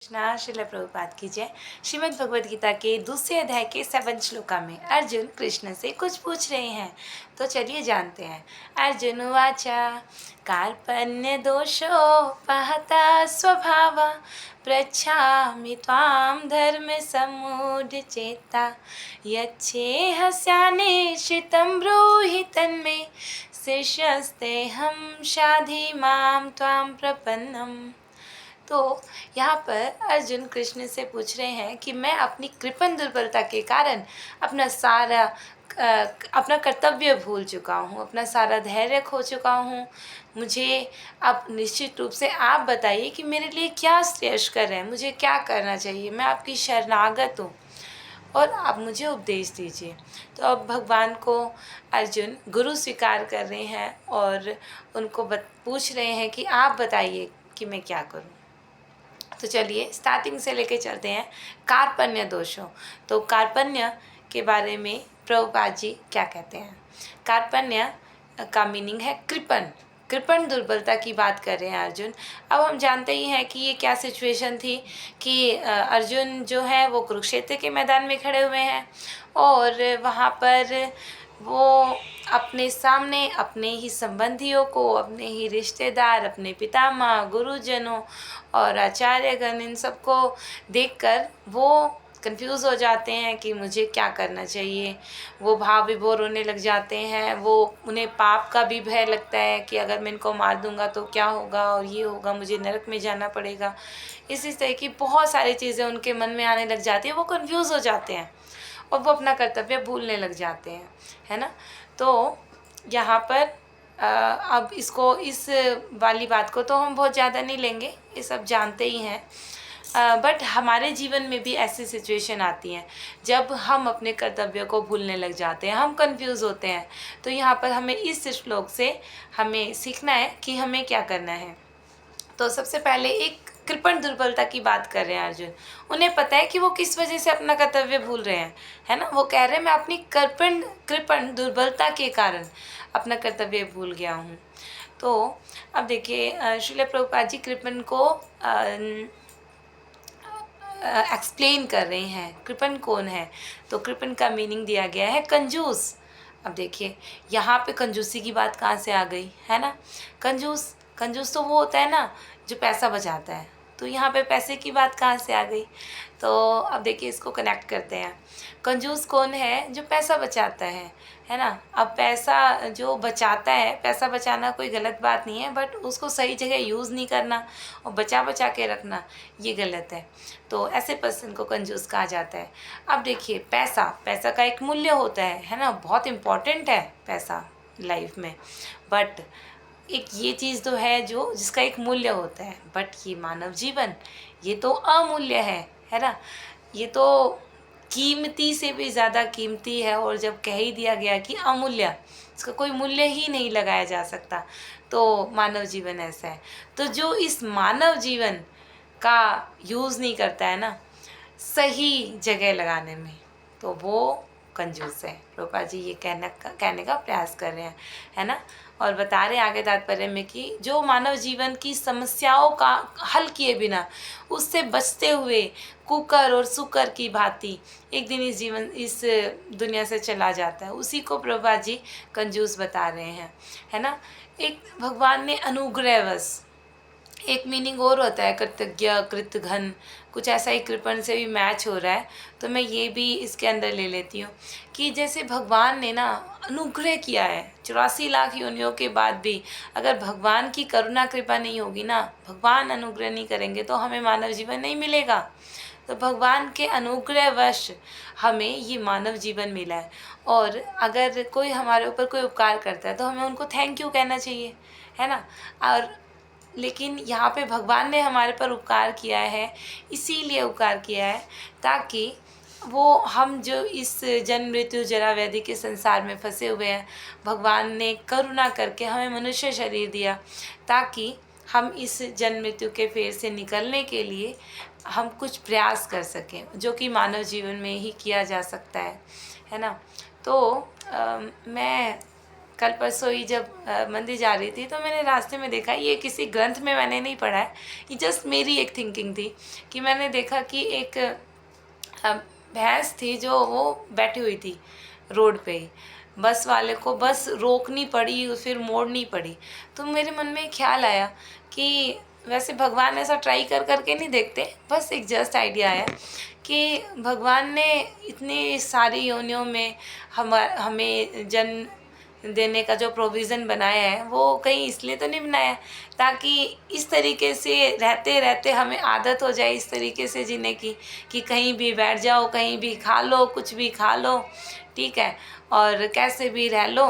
कृष्णा श्रील प्रभुपाद की जय। श्रीमद् भगवद गीता के दूसरे अध्याय के 7 श्लोका में अर्जुन कृष्ण से कुछ पूछ रहे हैं, तो चलिए जानते हैं। अर्जुन उवाचा कार्पण्य दोषोपहता स्वभाव पृच्छामि त्वां धर्म सम्मूढ़ चेता यच्छेहस्यानिश्चितं ब्रूहि तन्मे शिष्यस्तेऽहं शाधि मां त्वां प्रपन्नम्। तो यहाँ पर अर्जुन कृष्ण से पूछ रहे हैं कि मैं अपनी कृपण दुर्बलता के कारण अपना कर्तव्य भूल चुका हूँ, अपना सारा धैर्य खो चुका हूँ। मुझे अब निश्चित रूप से आप बताइए कि मेरे लिए क्या श्रेयस्कर है, मुझे क्या करना चाहिए। मैं आपकी शरणागत हूँ और आप मुझे उपदेश दीजिए। तो अब भगवान को अर्जुन गुरु स्वीकार कर रहे हैं और उनको पूछ रहे हैं कि आप बताइए कि मैं क्या करूं। तो चलिए स्टार्टिंग से लेके चलते हैं। कार्पण्य दोषों, तो कार्पण्य के बारे में प्रभुपाद जी क्या कहते हैं। कार्पण्य का मीनिंग है कृपण दुर्बलता की बात कर रहे हैं अर्जुन। अब हम जानते ही हैं कि ये क्या सिचुएशन थी कि अर्जुन जो है वो कुरुक्षेत्र के मैदान में खड़े हुए हैं और वहाँ पर वो अपने सामने अपने ही संबंधियों को, अपने ही रिश्तेदार, अपने पितामह, गुरुजनों और आचार्यगण, इन सबको देखकर वो कंफ्यूज हो जाते हैं कि मुझे क्या करना चाहिए। वो भाव विभोर होने लग जाते हैं। उन्हें पाप का भी भय लगता है कि अगर मैं इनको मार दूंगा तो क्या होगा और ये होगा, मुझे नरक में जाना पड़ेगा। इसी तरह की बहुत सारी चीज़ें उनके मन में आने लग जाती है। वो कंफ्यूज हो जाते हैं और वो अपना कर्तव्य भूलने लग जाते हैं, है ना। तो यहाँ पर अब इस वाली बात को तो हम बहुत ज़्यादा नहीं लेंगे, ये सब जानते ही हैं। बट हमारे जीवन में भी ऐसी सिचुएशन आती हैं जब हम अपने कर्तव्य को भूलने लग जाते हैं, हम कंफ्यूज होते हैं। तो यहाँ पर हमें इस श्लोक से हमें सीखना है कि हमें क्या करना है। तो सबसे पहले एक कृपण दुर्बलता की बात कर रहे हैं अर्जुन। उन्हें पता है कि वो किस वजह से अपना कर्तव्य भूल रहे हैं, है ना। वो कह रहे हैं मैं अपनी कृपण दुर्बलता के कारण अपना कर्तव्य भूल गया हूँ। तो अब देखिए श्रील प्रभुपाद जी कृपण को एक्सप्लेन कर रहे हैं। कृपण कौन है, तो कृपण का मीनिंग दिया गया है कंजूस। अब देखिए यहाँ पे कंजूसी की बात कहाँ से आ गई, है ना। कंजूस तो वो होता है ना जो पैसा बचाता है। तो यहाँ पे पैसे की बात कहाँ से आ गई, तो अब देखिए इसको कनेक्ट करते हैं। कंजूस कौन है, जो पैसा बचाता है ना। अब पैसा जो बचाता है, पैसा बचाना कोई गलत बात नहीं है, बट उसको सही जगह यूज़ नहीं करना और बचा के रखना ये गलत है। तो ऐसे पर्सन को कंजूस कहा जाता है। अब देखिए पैसा का एक मूल्य होता है ना। बहुत इम्पॉर्टेंट है पैसा लाइफ में, बट एक ये चीज़ तो है जो जिसका एक मूल्य होता है। बट ये मानव जीवन ये तो अमूल्य है ना। ये तो कीमती से भी ज़्यादा कीमती है। और जब कह ही दिया गया कि अमूल्य, इसका कोई मूल्य ही नहीं लगाया जा सकता, तो मानव जीवन ऐसा है। तो जो इस मानव जीवन का यूज़ नहीं करता है ना सही जगह लगाने में, तो वो कंजूस है। प्रभुपाद जी ये कहने का प्रयास कर रहे हैं, है ना। और बता रहे हैं आगे तात्पर्य में कि जो मानव जीवन की समस्याओं का हल किए बिना, उससे बचते हुए कुकर और सुकर की भांति एक दिन इस दुनिया से चला जाता है, उसी को प्रभुपाद जी कंजूस बता रहे हैं, है ना। एक भगवान ने अनुग्रहवश, एक मीनिंग और होता है कृतज्ञ, कृतघ्न, कुछ ऐसा ही कृपण से भी मैच हो रहा है। तो मैं ये भी इसके अंदर ले लेती हूँ कि जैसे भगवान ने ना अनुग्रह किया है 84 लाख योनियों के बाद भी, अगर भगवान की करुणा कृपा नहीं होगी ना, भगवान अनुग्रह नहीं करेंगे तो हमें मानव जीवन नहीं मिलेगा। तो भगवान के अनुग्रहवश हमें ये मानव जीवन मिला है। और अगर कोई हमारे ऊपर कोई उपकार करता है तो हमें उनको थैंक यू कहना चाहिए, है ना। और लेकिन यहाँ पे भगवान ने हमारे पर उपकार किया है, इसीलिए उपकार किया है ताकि वो हम जो इस जन्म मृत्यु जरा व्याधि के संसार में फंसे हुए हैं, भगवान ने करुणा करके हमें मनुष्य शरीर दिया ताकि हम इस जन्म मृत्यु के फेर से निकलने के लिए हम कुछ प्रयास कर सकें, जो कि मानव जीवन में ही किया जा सकता है ना। तो मैं कल परसों ही जब मंदिर जा रही थी तो मैंने रास्ते में देखा, ये किसी ग्रंथ में मैंने नहीं पढ़ा है, ये जस्ट मेरी एक थिंकिंग थी कि मैंने देखा कि एक भैंस थी जो वो बैठी हुई थी रोड पे ही, बस वाले को बस रोकनी पड़ी, फिर मोड़नी पड़ी। तो मेरे मन में ख्याल आया कि वैसे भगवान ऐसा ट्राई कर करके नहीं देखते, बस एक जस्ट आइडिया आया कि भगवान ने इतनी सारी योनियों में हमें जन्म देने का जो प्रोविज़न बनाया है वो कहीं इसलिए तो नहीं बनाया ताकि इस तरीके से रहते रहते हमें आदत हो जाए इस तरीके से जीने की कि कहीं भी बैठ जाओ, कहीं भी खा लो, कुछ भी खा लो, ठीक है, और कैसे भी रह लो,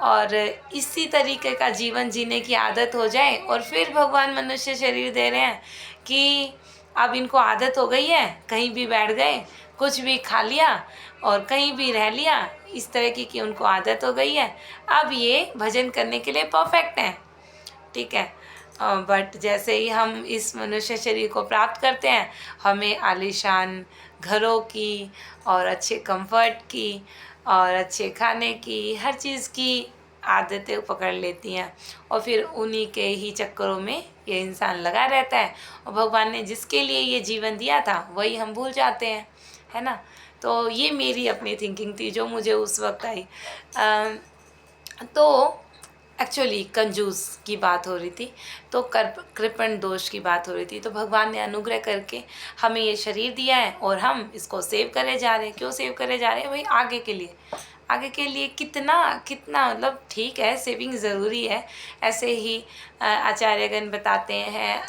और इसी तरीके का जीवन जीने की आदत हो जाए। और फिर भगवान मनुष्य शरीर दे रहे हैं कि अब इनको आदत हो गई है, कहीं भी बैठ गए, कुछ भी खा लिया और कहीं भी रह लिया, इस तरह की उनको आदत हो गई है, अब ये भजन करने के लिए परफेक्ट हैं, ठीक है। बट जैसे ही हम इस मनुष्य शरीर को प्राप्त करते हैं, हमें आलीशान घरों की और अच्छे कंफर्ट की और अच्छे खाने की, हर चीज़ की आदतें पकड़ लेती हैं और फिर उन्हीं के ही चक्करों में ये इंसान लगा रहता है और भगवान ने जिसके लिए ये जीवन दिया था वही हम भूल जाते हैं, है ना। तो ये मेरी अपनी थिंकिंग थी जो मुझे उस वक्त आई। तो एक्चुअली कंजूस की बात हो रही थी, तो कृपण दोष की बात हो रही थी। तो भगवान ने अनुग्रह करके हमें ये शरीर दिया है और हम इसको सेव करे जा रहे हैं। क्यों सेव करे जा रहे हैं? भाई आगे के लिए, आगे के लिए कितना कितना मतलब ठीक है, सेविंग ज़रूरी है। ऐसे ही आचार्यगण बताते हैं,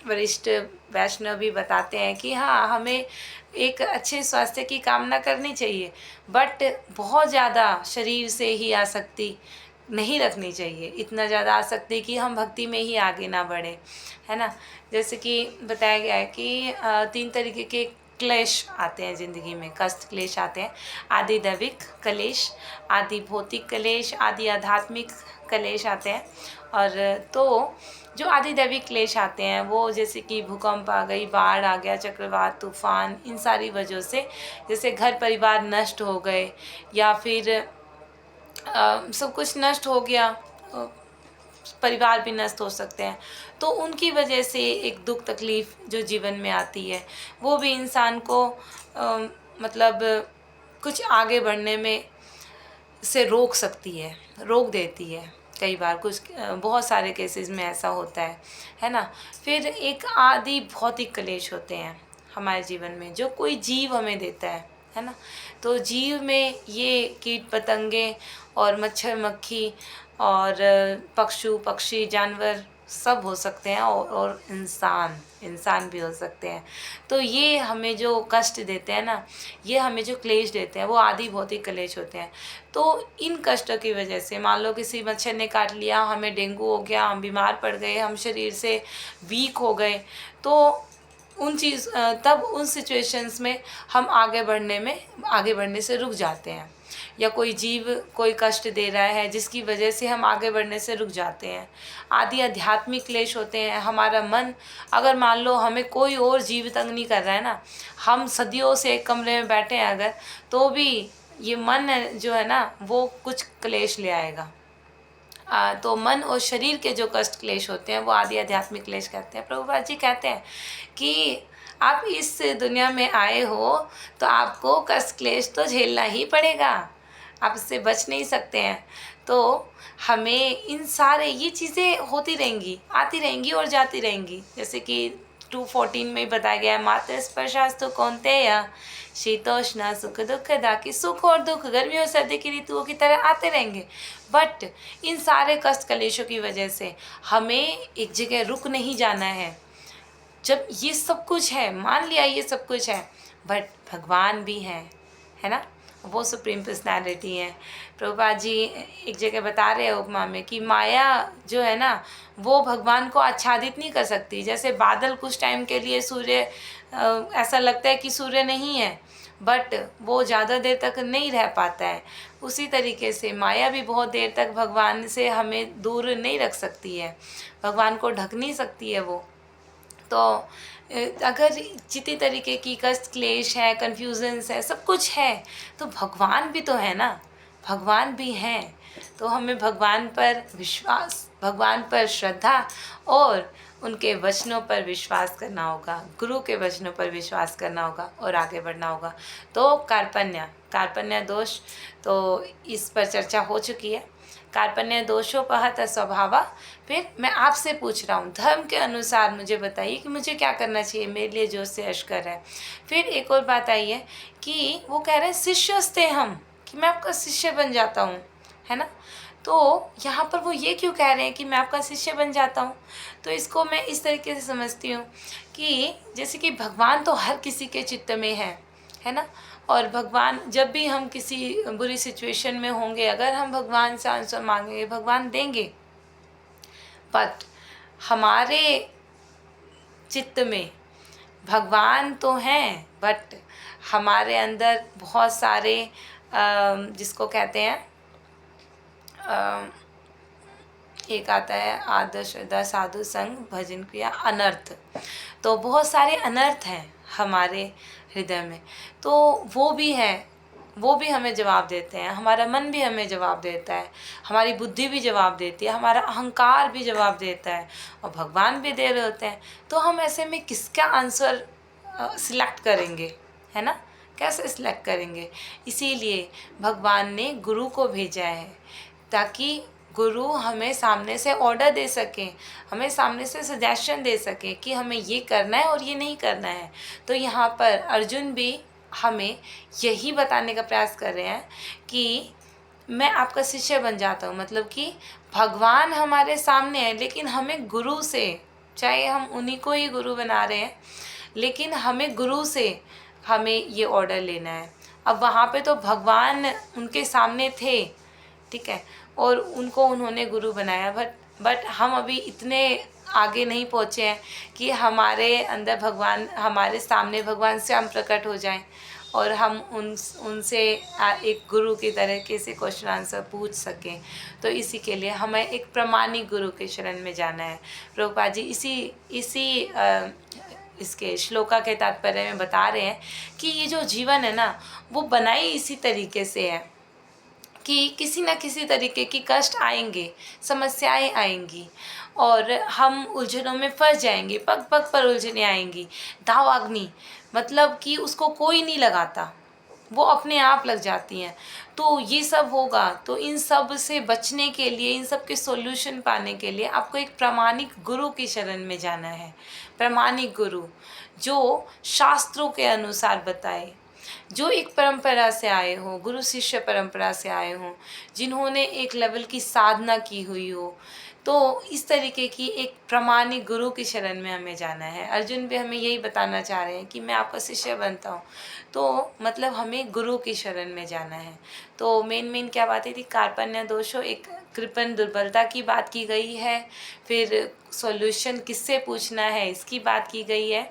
वरिष्ठ वैष्णव भी बताते हैं कि हाँ, हमें एक अच्छे स्वास्थ्य की कामना करनी चाहिए, बट बहुत ज़्यादा शरीर से ही आसक्ति नहीं रखनी चाहिए, इतना ज़्यादा आसक्ति कि हम भक्ति में ही आगे ना बढ़े, है ना। जैसे कि बताया गया है कि 3 तरीके के क्लेश आते हैं ज़िंदगी में, कष्ट क्लेश आते हैं। आदि दैविक कलेश, आदि भौतिक कलेश, आदि आध्यात्मिक कलेश आते हैं। और तो जो आदि दैविक क्लेश आते हैं वो जैसे कि भूकंप आ गई, बाढ़ आ गया, चक्रवात, तूफान, इन सारी वजहों से, जैसे घर परिवार नष्ट हो गए या फिर सब कुछ नष्ट हो गया, परिवार भी नष्ट हो सकते हैं, तो उनकी वजह से एक दुख तकलीफ़ जो जीवन में आती है वो भी इंसान को मतलब कुछ आगे बढ़ने में से रोक सकती है, रोक देती है। कई बार कुछ बहुत सारे केसेस में ऐसा होता है ना। फिर एक आदि भौतिक क्लेश होते हैं हमारे जीवन में जो कोई जीव हमें देता है ना। तो जीव में ये कीट पतंगे और मच्छर मक्खी और पशु पक्षी जानवर सब हो सकते हैं और इंसान भी हो सकते हैं। तो ये हमें जो कष्ट देते हैं ना, ये हमें जो क्लेश देते हैं वो आदि भौतिक क्लेश होते हैं। तो इन कष्टों की वजह से मान लो किसी मच्छर ने काट लिया, हमें डेंगू हो गया, हम बीमार पड़ गए, हम शरीर से वीक हो गए, तो तब उन सिचुएशंस में हम आगे बढ़ने से रुक जाते हैं। या कोई जीव कोई कष्ट दे रहा है जिसकी वजह से हम आगे बढ़ने से रुक जाते हैं। आदि आध्यात्मिक क्लेश होते हैं। हमारा मन, अगर मान लो हमें कोई और जीव तंग नहीं कर रहा है ना, हम सदियों से एक कमरे में बैठे हैं अगर, तो भी ये मन जो है ना वो कुछ क्लेश ले आएगा। तो मन और शरीर के जो कष्ट क्लेश होते हैं वो आदि आध्यात्मिक क्लेश कहते हैं। प्रभुपाद जी कहते हैं कि आप इस दुनिया में आए हो तो आपको कष्ट क्लेश तो झेलना ही पड़ेगा, आप इससे बच नहीं सकते हैं। तो हमें इन सारे ये चीज़ें होती रहेंगी, आती रहेंगी और जाती रहेंगी। जैसे कि 2:14 में बताया गया है, मात्र स्पर्शास्तु कौन्तेय शीतोष्ण सुख दुख दा, कि सुख और दुख गर्मी और सर्दी की ऋतुओं की तरह आते रहेंगे। बट इन सारे कष्ट कलेशों की वजह से हमें एक जगह रुक नहीं जाना है। जब ये सब कुछ है, मान लिया ये सब कुछ है, बट भगवान भी हैं, है ना, वो सुप्रीम पर्सनैलिटी है। प्रभुपाद जी एक जगह बता रहे हैं उपमा में कि माया जो है ना वो भगवान को आच्छादित नहीं कर सकती। जैसे बादल कुछ टाइम के लिए सूर्य, ऐसा लगता है कि सूर्य नहीं है, बट वो ज़्यादा देर तक नहीं रह पाता है। उसी तरीके से माया भी बहुत देर तक भगवान से हमें दूर नहीं रख सकती है, भगवान को ढक नहीं सकती है वो। तो अगर जितनी तरीके की कष्ट क्लेश है, कन्फ्यूजन्स है, सब कुछ है, तो भगवान भी तो है ना, भगवान भी हैं। तो हमें भगवान पर विश्वास, भगवान पर श्रद्धा और उनके वचनों पर विश्वास करना होगा, गुरु के वचनों पर विश्वास करना होगा और आगे बढ़ना होगा। तो कार्पण्य दोष, तो इस पर चर्चा हो चुकी है। कार्पण्य दोषोपहत स्वभाव। फिर मैं आपसे पूछ रहा हूँ, धर्म के अनुसार मुझे बताइए कि मुझे क्या करना चाहिए, मेरे लिए जो से यश कर रहा है। फिर एक और बात आई है कि वो कह रहे हैं शिष्यस्ते हम, कि मैं आपका शिष्य बन जाता हूँ, है ना। तो यहाँ पर वो ये क्यों कह रहे हैं कि मैं आपका शिष्य बन जाता हूँ? तो इसको मैं इस तरीके से समझती हूँ कि जैसे कि भगवान तो हर किसी के चित्त में है ना। और भगवान, जब भी हम किसी बुरी सिचुएशन में होंगे, अगर हम भगवान से आंसर मांगेंगे, भगवान देंगे। बट हमारे चित्त में भगवान तो हैं, बट हमारे अंदर बहुत सारे जिसको कहते हैं, एक आता है आदर श्रद्धा साधु संग भजन क्रिया अनर्थ। तो बहुत सारे अनर्थ हैं हमारे हृदय में, तो वो भी है, वो भी हमें जवाब देते हैं, हमारा मन भी हमें जवाब देता है, हमारी बुद्धि भी जवाब देती है, हमारा अहंकार भी जवाब देता है, और भगवान भी दे रहे होते हैं। तो हम ऐसे में किसका आंसर सिलेक्ट करेंगे, है ना, कैसे सिलेक्ट करेंगे? इसीलिए भगवान ने गुरु को भेजा है, ताकि गुरु हमें सामने से ऑर्डर दे सके, हमें सामने से सजेशन दे सके कि हमें ये करना है और ये नहीं करना है। तो यहाँ पर अर्जुन भी हमें यही बताने का प्रयास कर रहे हैं कि मैं आपका शिष्य बन जाता हूँ, मतलब कि भगवान हमारे सामने है, लेकिन हमें गुरु से, चाहे हम उन्हीं को ही गुरु बना रहे हैं, लेकिन हमें गुरु से हमें ये ऑर्डर लेना है। अब वहाँ पे तो भगवान उनके सामने थे, ठीक है, और उनको उन्होंने गुरु बनाया, बट हम अभी इतने आगे नहीं पहुँचे हैं कि हमारे अंदर भगवान, हमारे सामने भगवान से हम प्रकट हो जाएं और हम उनसे एक गुरु की तरीके से क्वेश्चन आंसर पूछ सकें। तो इसी के लिए हमें एक प्रामाणिक गुरु के शरण में जाना है। प्रभुपाद जी इसी इसके श्लोका के तात्पर्य में बता रहे हैं कि ये जो जीवन है ना, वो बनाई इसी तरीके से है कि किसी न किसी तरीके की कष्ट आएंगे, समस्याएं आएंगी, और हम उलझनों में फंस जाएंगे, पग पग पर उलझनें आएंगी। दावाग्नि मतलब कि उसको कोई नहीं लगाता, वो अपने आप लग जाती हैं। तो ये सब होगा, तो इन सब से बचने के लिए, इन सब के सॉल्यूशन पाने के लिए आपको एक प्रामाणिक गुरु की शरण में जाना है। प्रामाणिक गुरु जो शास्त्रों के अनुसार बताए, जो एक परंपरा से आए हो, गुरु शिष्य परंपरा से आए हों, जिन्होंने एक लेवल की साधना की हुई हो। तो इस तरीके की एक प्रामाणिक गुरु की शरण में हमें जाना है। अर्जुन भी हमें यही बताना चाह रहे हैं कि मैं आपका शिष्य बनता हूँ, तो मतलब हमें गुरु की शरण में जाना है। तो मेन क्या बातें थी? कार्पण्य दोषों, एक कृपण दुर्बलता की बात की गई है, फिर सॉल्यूशन किससे पूछना है इसकी बात की गई है।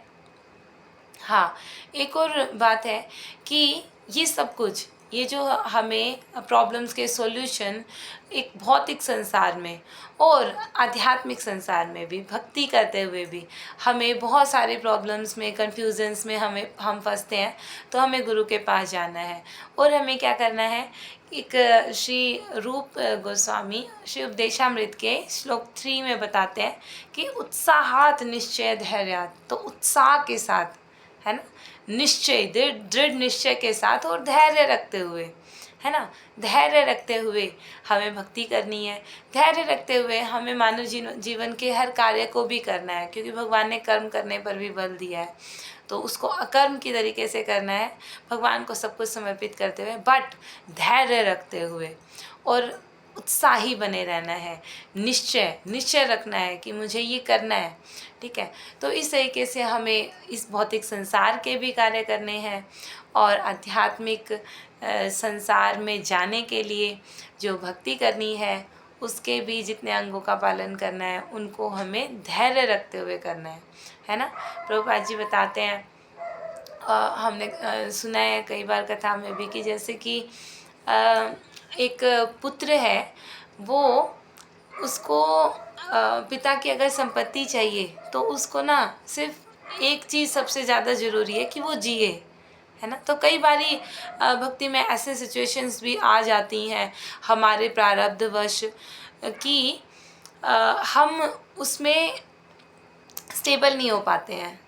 हाँ, एक और बात है कि ये सब कुछ, ये जो हमें प्रॉब्लम्स के सॉल्यूशन एक भौतिक संसार में और आध्यात्मिक संसार में भी, भक्ति करते हुए भी हमें बहुत सारे प्रॉब्लम्स में, कन्फ्यूजन्स में हम फंसते हैं। तो हमें गुरु के पास जाना है और हमें क्या करना है? एक श्री रूप गोस्वामी श्री उपदेशामृत के श्लोक 3 में बताते हैं कि उत्साहात निश्चय धैर्यात, तो उत्साह के साथ, है ना, निश्चय, दृढ़ निश्चय के साथ और धैर्य रखते हुए, है ना, धैर्य रखते हुए हमें भक्ति करनी है। धैर्य रखते हुए हमें मानव जीवन के हर कार्य को भी करना है, क्योंकि भगवान ने कर्म करने पर भी बल दिया है। तो उसको अकर्म की तरीके से करना है, भगवान को सब कुछ समर्पित करते हुए, बट धैर्य रखते हुए, और उत्साही बने रहना है। निश्चय रखना है कि मुझे ये करना है, ठीक है। तो इस तरीके से हमें इस भौतिक संसार के भी कार्य करने हैं और आध्यात्मिक संसार में जाने के लिए जो भक्ति करनी है उसके भी जितने अंगों का पालन करना है, उनको हमें धैर्य रखते हुए करना है ना। प्रभुपाद जी बताते हैं, हमने सुना है कई बार कथा में भी, कि जैसे कि एक पुत्र है, वो उसको पिता की अगर संपत्ति चाहिए तो उसको ना सिर्फ एक चीज़ सबसे ज़्यादा ज़रूरी है कि वो जिए, है ना। तो कई बारी भक्ति में ऐसे सिचुएशंस भी आ जाती हैं हमारे प्रारब्धवश कि हम उसमें स्टेबल नहीं हो पाते हैं,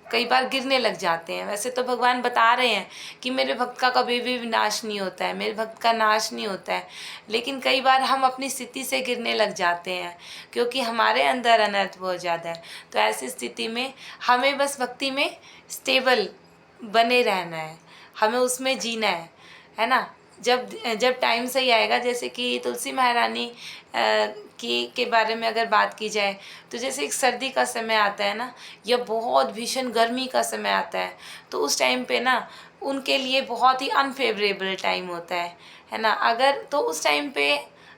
कई बार गिरने लग जाते हैं। वैसे तो भगवान बता रहे हैं कि मेरे भक्त का कभी भी विनाश नहीं होता है, मेरे भक्त का नाश नहीं होता है, लेकिन कई बार हम अपनी स्थिति से गिरने लग जाते हैं क्योंकि हमारे अंदर अनर्थ बहुत ज़्यादा है। तो ऐसी स्थिति में हमें बस भक्ति में स्टेबल बने रहना है, हमें उसमें जीना है ना। जब जब टाइम सही आएगा, जैसे कि तुलसी महारानी के बारे में अगर बात की जाए तो जैसे एक सर्दी का समय आता है ना, या बहुत भीषण गर्मी का समय आता है, तो उस टाइम पे ना उनके लिए बहुत ही अनफेवरेबल टाइम होता है ना। अगर तो उस टाइम पे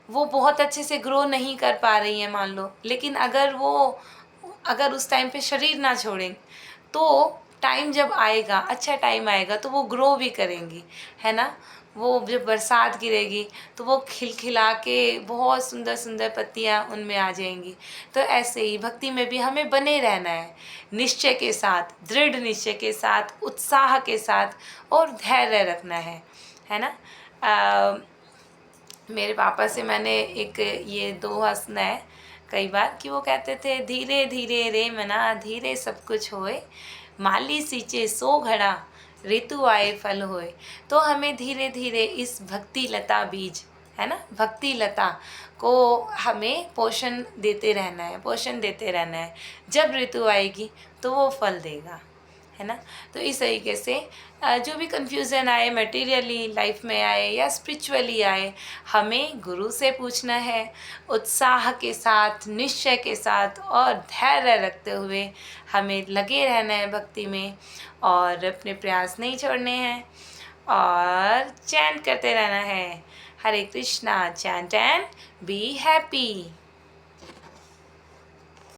वो बहुत अच्छे से ग्रो नहीं कर पा रही हैं मान लो, लेकिन अगर उस टाइम पे शरीर ना छोड़ें तो टाइम जब आएगा, अच्छा टाइम आएगा, तो वो ग्रो भी करेंगी, है ना। वो जब बरसात गिरेगी तो वो खिलखिला के बहुत सुंदर सुंदर पत्तियाँ उनमें आ जाएंगी। तो ऐसे ही भक्ति में भी हमें बने रहना है, निश्चय के साथ, दृढ़ निश्चय के साथ, उत्साह के साथ, और धैर्य रखना है ना। मेरे पापा से मैंने एक ये दोहा सुना है कई बार कि वो कहते थे, धीरे धीरे रे मना धीरे सब कुछ होए, माली सींचे सो घड़ा ऋतु आए फल होए। तो हमें धीरे धीरे इस भक्ति लता बीज, है ना, भक्ति लता को हमें पोषण देते रहना है, पोषण देते रहना है। जब ऋतु आएगी तो वो फल देगा, है ना। तो इस तरीके से जो भी कन्फ्यूज़न आए, मटेरियली लाइफ में आए या स्पिरिचुअली आए, हमें गुरु से पूछना है, उत्साह के साथ, निश्चय के साथ और धैर्य रखते हुए हमें लगे रहना है भक्ति में, और अपने प्रयास नहीं छोड़ने हैं, और चैंट करते रहना है, Hare Krishna, chant and be happy.